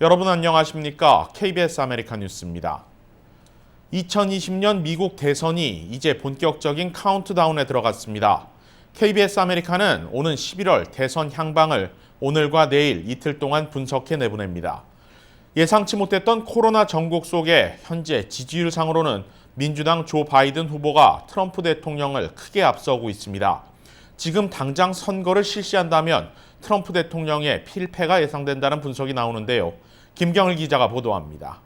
여러분 안녕하십니까? KBS 아메리카 뉴스입니다. 2020년 미국 대선이 이제 본격적인 카운트다운에 들어갔습니다. KBS 아메리카는 오는 11월 대선 향방을 오늘과 내일 이틀 동안 분석해 내보냅니다. 예상치 못했던 코로나 전국 속에 현재 지지율상으로는 민주당 조 바이든 후보가 트럼프 대통령을 크게 앞서고 있습니다. 지금 당장 선거를 실시한다면 트럼프 대통령의 필패가 예상된다는 분석이 나오는데요. 김경일 기자가 보도합니다.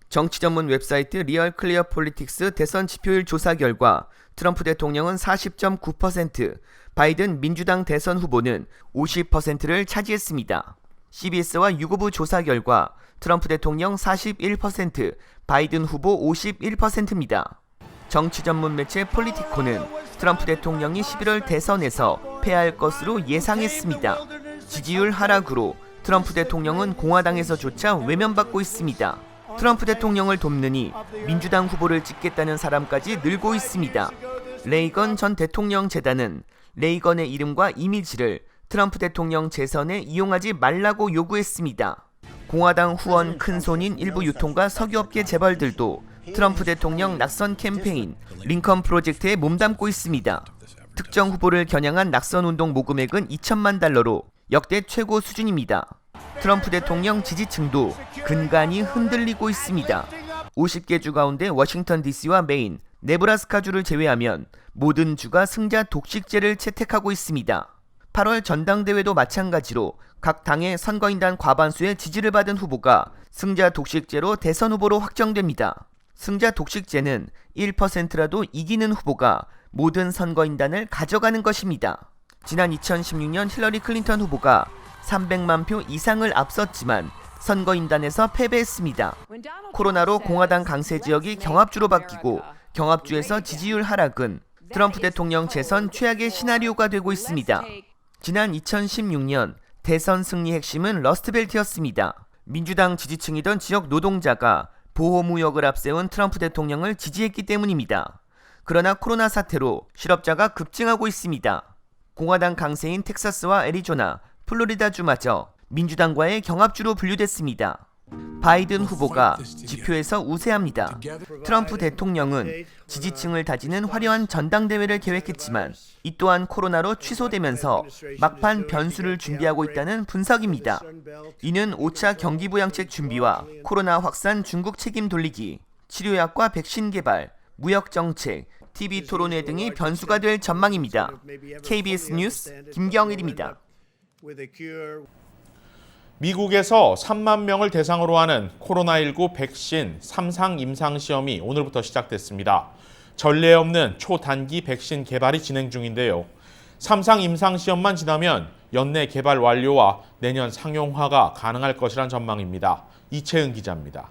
정치 전문 웹사이트 리얼 클리어 폴리틱스 대선 지표율 조사 결과 트럼프 대통령은 40.9%, 바이든 민주당 대선 후보는 50%를 차지했습니다. CBS와 유고부 조사 결과 트럼프 대통령 41%, 바이든 후보 51%입니다. 정치 전문 매체 폴리티코는 트럼프 대통령이 11월 대선에서 패할 것으로 예상했습니다. 지지율 하락으로 트럼프 대통령은 공화당에서조차 외면받고 있습니다. 트럼프 대통령을 돕느니 민주당 후보를 찍겠다는 사람까지 늘고 있습니다. 레이건 전 대통령 재단은 레이건의 이름과 이미지를 트럼프 대통령 재선에 이용하지 말라고 요구했습니다. 공화당 후원 큰손인 일부 유통과 석유업계 재벌들도 트럼프 대통령 낙선 캠페인 링컨 프로젝트에 몸담고 있습니다. 특정 후보를 겨냥한 낙선 운동 모금액은 2천만 달러로 역대 최고 수준입니다. 트럼프 대통령 지지층도 근간이 흔들리고 있습니다. 50개 주 가운데 워싱턴 DC와 메인, 네브라스카주를 제외하면 모든 주가 승자 독식제를 채택하고 있습니다. 8월 전당대회도 마찬가지로 각 당의 선거인단 과반수의 지지를 받은 후보가 승자 독식제로 대선 후보로 확정됩니다. 승자 독식제는 1%라도 이기는 후보가 모든 선거인단을 가져가는 것입니다. 지난 2016년 힐러리 클린턴 후보가 300만 표 이상을 앞섰지만 선거인단에서 패배했습니다. 코로나로 공화당 강세 지역이 경합주로 바뀌고 경합주에서 지지율 하락은 트럼프 대통령 재선 최악의 시나리오가 되고 있습니다. 지난 2016년 대선 승리 핵심은 러스트벨트였습니다. 민주당 지지층이던 지역 노동자가 보호무역을 앞세운 트럼프 대통령을 지지했기 때문입니다. 그러나 코로나 사태로 실업자가 급증하고 있습니다. 공화당 강세인 텍사스와 애리조나, 플로리다주마저 민주당과의 경합주로 분류됐습니다. 바이든 후보가 지표에서 우세합니다. 트럼프 대통령은 지지층을 다지는 화려한 전당대회를 계획했지만 이 또한 코로나로 취소되면서 막판 변수를 준비하고 있다는 분석입니다. 이는 5차 경기부양책 준비와 코로나 확산 중국 책임 돌리기, 치료약과 백신 개발, 무역정책, TV 토론회 등이 변수가 될 전망입니다. KBS 뉴스 김경일입니다. 미국에서 3만 명을 대상으로 하는 코로나19 백신 3상 임상시험이 오늘부터 시작됐습니다. 전례 없는 초단기 백신 개발이 진행 중인데요. 3상 임상시험만 지나면 연내 개발 완료와 내년 상용화가 가능할 것이란 전망입니다. 이채은 기자입니다.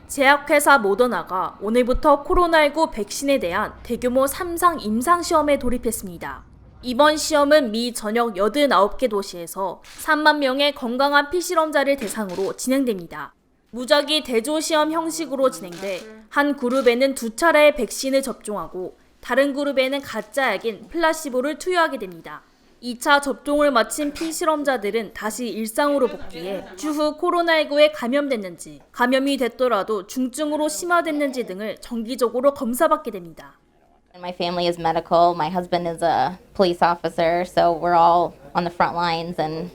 제약회사 모더나가 오늘부터 코로나19 백신에 대한 대규모 3상 임상시험에 돌입했습니다. 이번 시험은 미 전역 89개 도시에서 3만 명의 건강한 피실험자를 대상으로 진행됩니다. 무작위 대조시험 형식으로 진행돼 한 그룹에는 2차례의 백신을 접종하고 다른 그룹에는 가짜약인 플라시보를 투여하게 됩니다. 2차 접종을 마친 피실험자들은 다시 일상으로 복귀해 추후 코로나19에 감염됐는지, 감염이 됐더라도 중증으로 심화됐는지 등을 정기적으로 검사받게 됩니다. My family is medical. My husband is a police officer, so we're all on the front lines and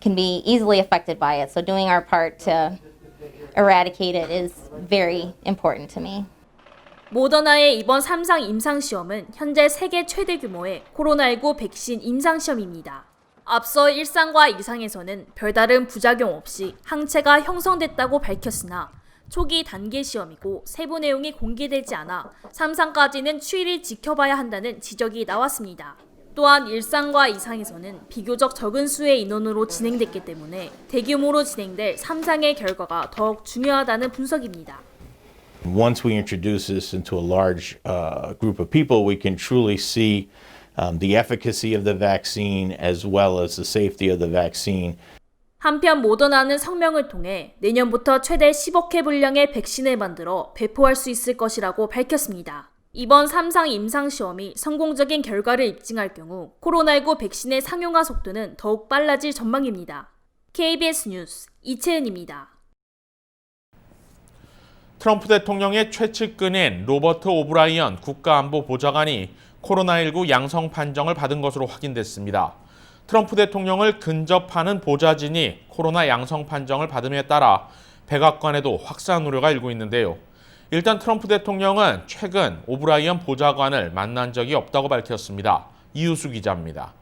can be easily affected by it. So doing our part to eradicate it is very important to me. 모더나의 이번 3상 임상시험은 현재 세계 최대 규모의 코로나19 백신 임상시험입니다. 앞서 1상과 2상에서는 별다른 부작용 없이 항체가 형성됐다고 밝혔으나 초기 단계 시험이고 세부 내용이 공개되지 않아 3상까지는 추이를 지켜봐야 한다는 지적이 나왔습니다. 또한 1상과 2상에서는 비교적 적은 수의 인원으로 진행됐기 때문에 대규모로 진행될 3상의 결과가 더욱 중요하다는 분석입니다. Once we introduce this into a large group of people, we can truly see the efficacy of the vaccine as well as the safety of the vaccine. 한편 모더나는 성명을 통해 내년부터 최대 10억 회 분량의 백신을 만들어 배포할 수 있을 것이라고 밝혔습니다. 이번 3상 임상시험이 성공적인 결과를 입증할 경우 코로나19 백신의 상용화 속도는 더욱 빨라질 전망입니다. KBS 뉴스 이채은입니다. 트럼프 대통령의 최측근인 로버트 오브라이언 국가안보보좌관이 코로나19 양성 판정을 받은 것으로 확인됐습니다. 트럼프 대통령을 근접하는 보좌진이 코로나 양성 판정을 받음에 따라 백악관에도 확산 우려가 일고 있는데요. 일단 트럼프 대통령은 최근 오브라이언 보좌관을 만난 적이 없다고 밝혔습니다. 이우수 기자입니다.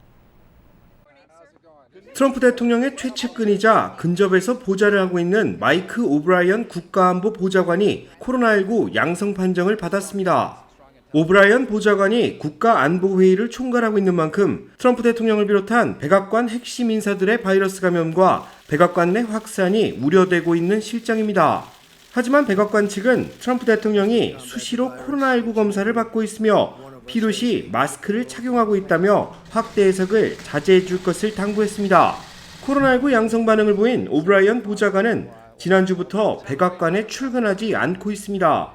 트럼프 대통령의 최측근이자 근접해서 보좌를 하고 있는 마이크 오브라이언 국가안보 보좌관이 코로나19 양성 판정을 받았습니다. 오브라이언 보좌관이 국가안보회의를 총괄하고 있는 만큼 트럼프 대통령을 비롯한 백악관 핵심 인사들의 바이러스 감염과 백악관 내 확산이 우려되고 있는 실정입니다. 하지만 백악관 측은 트럼프 대통령이 수시로 코로나19 검사를 받고 있으며 필요시 마스크를 착용하고 있다며 확대 해석을 자제해 줄 것을 당부했습니다. 코로나19 양성 반응을 보인 오브라이언 보좌관은 지난주부터 백악관에 출근하지 않고 있습니다.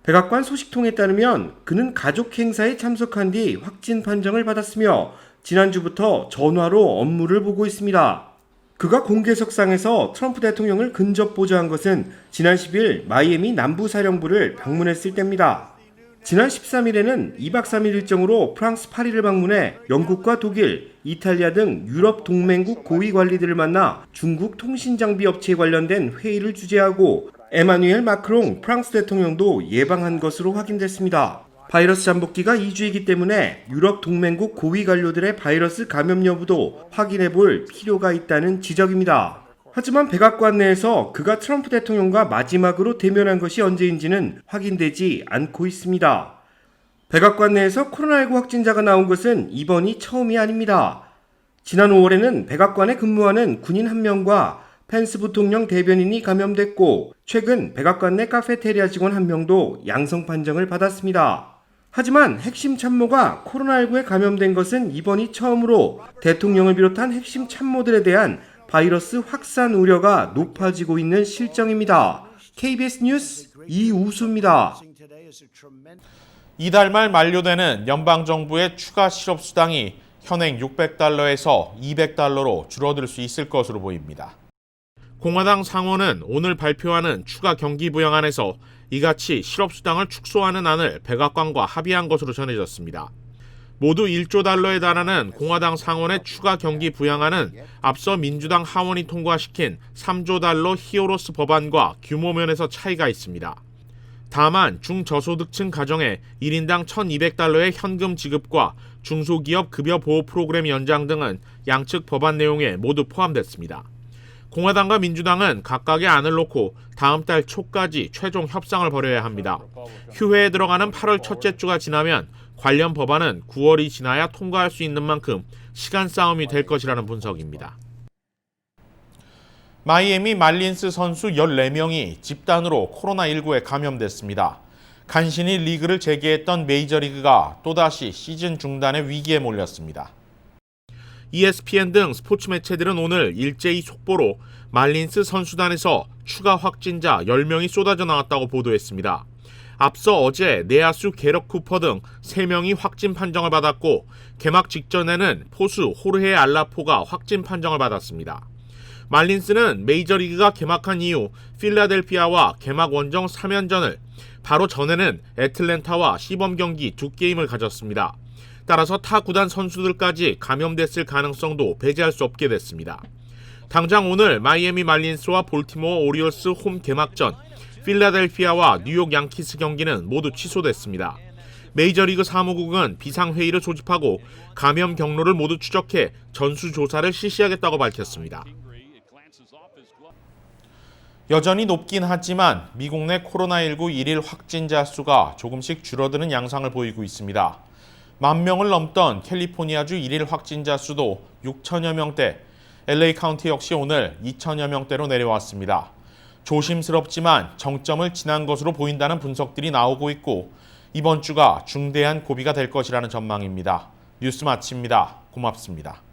백악관 소식통에 따르면 그는 가족 행사에 참석한 뒤 확진 판정을 받았으며 지난주부터 전화로 업무를 보고 있습니다. 그가 공개석상에서 트럼프 대통령을 근접 보좌한 것은 지난 10일 마이애미 남부사령부를 방문했을 때입니다. 지난 13일에는 2박 3일 일정으로 프랑스 파리를 방문해 영국과 독일, 이탈리아 등 유럽 동맹국 고위 관리들을 만나 중국 통신장비 업체에 관련된 회의를 주재하고 에마누엘 마크롱 프랑스 대통령도 예방한 것으로 확인됐습니다. 바이러스 잠복기가 2주이기 때문에 유럽 동맹국 고위 관료들의 바이러스 감염 여부도 확인해 볼 필요가 있다는 지적입니다. 하지만 백악관 내에서 그가 트럼프 대통령과 마지막으로 대면한 것이 언제인지는 확인되지 않고 있습니다. 백악관 내에서 코로나19 확진자가 나온 것은 이번이 처음이 아닙니다. 지난 5월에는 백악관에 근무하는 군인 1명과 펜스 부통령 대변인이 감염됐고 최근 백악관 내 카페테리아 직원 1명도 양성 판정을 받았습니다. 하지만 핵심 참모가 코로나19에 감염된 것은 이번이 처음으로 대통령을 비롯한 핵심 참모들에 대한 바이러스 확산 우려가 높아지고 있는 실정입니다. KBS 뉴스 이우수입니다. 이달 말 만료되는 연방정부의 추가 실업수당이 현행 $600에서 $200로 줄어들 수 있을 것으로 보입니다. 공화당 상원은 오늘 발표하는 추가 경기 부양안에서 이같이 실업수당을 축소하는 안을 백악관과 합의한 것으로 전해졌습니다. 모두 $1조 달러에 공화당 상원의 추가 경기 부양안은 앞서 민주당 하원이 통과시킨 $3조 히어로스 법안과 규모 면에서 차이가 있습니다. 다만 중저소득층 가정에 1인당 $1,200의 현금 지급과 중소기업 급여 보호 프로그램 연장 등은 양측 법안 내용에 모두 포함됐습니다. 공화당과 민주당은 각각의 안을 놓고 다음 달 초까지 최종 협상을 벌여야 합니다. 휴회에 들어가는 8월 첫째 주가 지나면 관련 법안은 9월이 지나야 통과할 수 있는 만큼 시간 싸움이 될 것이라는 분석입니다. 마이애미 말린스 선수 14명이 집단으로 코로나19에 감염됐습니다. 간신히 리그를 재개했던 메이저리그가 또다시 시즌 중단의 위기에 몰렸습니다. ESPN 등 스포츠 매체들은 오늘 일제히 속보로 말린스 선수단에서 추가 확진자 10명이 쏟아져 나왔다고 보도했습니다. 앞서 어제 내야수 게럿 쿠퍼 등 3명이 확진 판정을 받았고 개막 직전에는 포수 호르헤 알라포가 확진 판정을 받았습니다. 말린스는 메이저리그가 개막한 이후 필라델피아와 개막 원정 3연전을, 바로 전에는 애틀랜타와 시범 경기 2게임을 가졌습니다. 따라서 타 구단 선수들까지 감염됐을 가능성도 배제할 수 없게 됐습니다. 당장 오늘 마이애미 말린스와 볼티모어 오리올스 홈 개막전, 필라델피아와 뉴욕 양키스 경기는 모두 취소됐습니다. 메이저리그 사무국은 비상회의를 소집하고 감염 경로를 모두 추적해 전수조사를 실시하겠다고 밝혔습니다. 여전히 높긴 하지만 미국 내 코로나19 일일 확진자 수가 조금씩 줄어드는 양상을 보이고 있습니다. 10,000명을 넘던 캘리포니아주 일일 확진자 수도 6천여 명대, LA 카운티 역시 오늘 2천여 명대로 내려왔습니다. 조심스럽지만 정점을 지난 것으로 보인다는 분석들이 나오고 있고 이번 주가 중대한 고비가 될 것이라는 전망입니다. 뉴스 마칩니다. 고맙습니다.